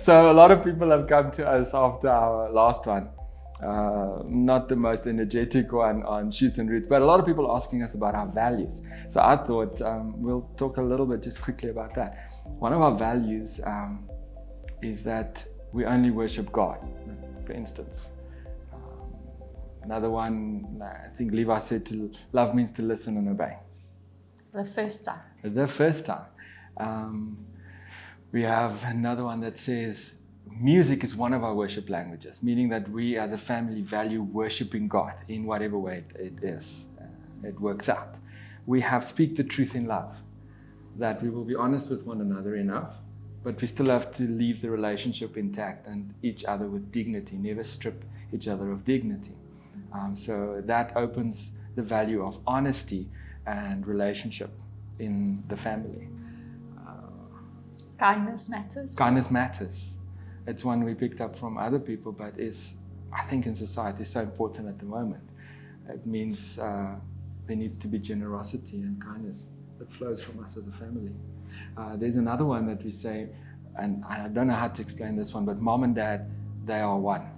So a lot of people have come to us after our last one. Not the most energetic one on Shoots and Roots, but a lot of people asking us about our values. So I thought we'll talk a little bit just quickly about that. One of our values is that we only worship God, for instance. Another one, I think Levi said, to love means to listen and obey. The first time. The first time. We have another one that says, music is one of our worship languages, meaning that we as a family value worshiping God in whatever way it is. It works out. We have speak the truth in love, that we will be honest with one another enough, but we still have to leave the relationship intact and each other with dignity, never strip each other of dignity. So that opens the value of honesty and relationship in the family. Kindness matters. Kindness matters. It's one we picked up from other people, but is, I think, in society so important at the moment. It means there needs to be generosity and kindness that flows from us as a family. There's another one that we say, and I don't know how to explain this one, but mom and dad, they are one.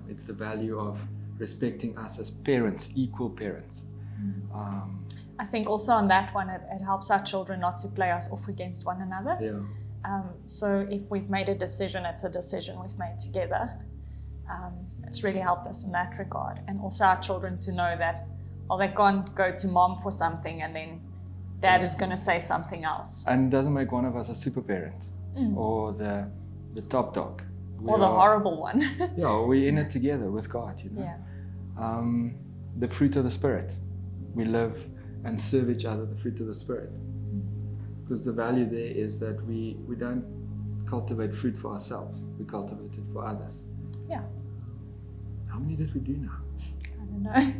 It's the value of respecting us as parents, equal parents. I think also on that one, it helps our children not to play us off against one another. Yeah. So if we've made a decision, it's a decision we've made together. It's really helped us in that regard. And also our children to know that, well, they can't go to mom for something and then dad is going to say something else. And it doesn't make one of us a super parent or the top dog. Or the horrible one. Yeah, we're in it together with God, you know. Yeah. The fruit of the Spirit. We live and serve each other, the fruit of the Spirit. Because the value there is that we don't cultivate fruit for ourselves, we cultivate it for others. Yeah. How many did we do now? I don't know.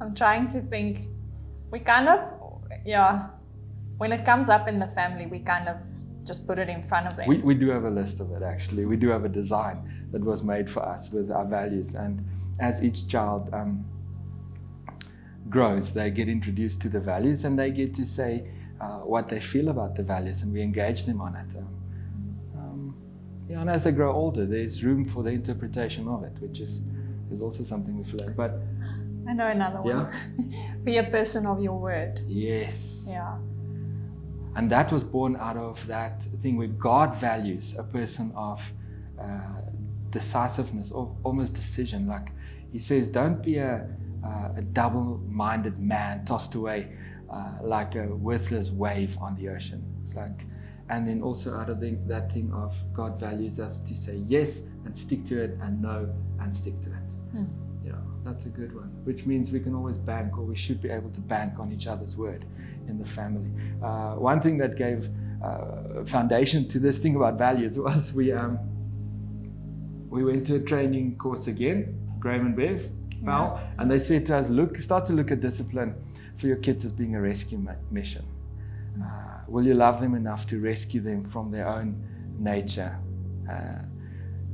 I'm trying to think. We kind of, when it comes up in the family, we kind of just put it in front of them. We do have a list of it, actually. We do have a design that was made for us with our values. And as each child grows, they get introduced to the values and they get to say what they feel about the values, and we engage them on it. And as they grow older, there's room for the interpretation of it, which is also something we've learned. But I know another one. Yeah? Be a person of your word. Yes. Yeah. And that was born out of that thing where God values a person of decisiveness, or almost decision. Like he says, don't be a double-minded man tossed away like a worthless wave on the ocean. It's like, and then also out of that thing of God values us to say yes and stick to it, and no and stick to it. Yeah, that's a good one. Which means we can always bank, or we should be able to bank on each other's word in the family. One thing that gave foundation to this thing about values was we went to a training course again, Graham and Bev, and they said to us, start to look at discipline for your kids as being a rescue mission. Will you love them enough to rescue them from their own nature?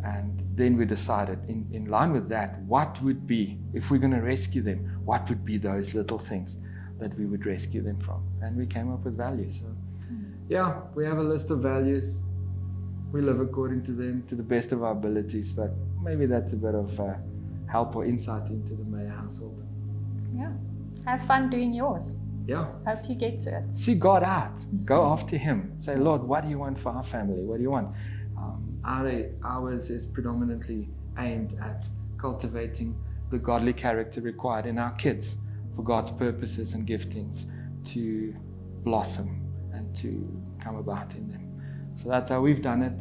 And then we decided, in line with that, what would be, if we're going to rescue them, what would be those little things that we would rescue them from? And we came up with values. So, yeah, we have a list of values. We live according to them to the best of our abilities, but maybe that's a bit of help or insight into the Meyer household. Yeah. Have fun doing yours. Yeah. Hope you get to it. See God out. Go after Him. Say, Lord, what do you want for our family? What do you want? Ours is predominantly aimed at cultivating the godly character required in our kids for God's purposes and giftings to blossom and to come about in them. So that's how we've done it.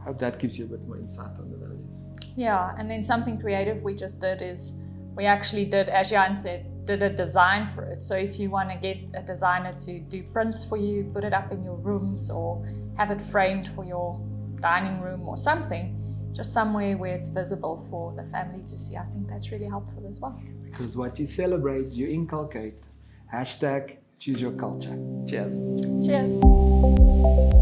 Hope that gives you a bit more insight on the values. Yeah, and then something creative we just did is we actually did, as Jan said, did a design for it. So if you want to get a designer to do prints for you, put it up in your rooms or have it framed for your dining room or something, just somewhere where it's visible for the family to see. I think that's really helpful as well. Because what you celebrate, you inculcate. #choose your culture. Cheers. Cheers.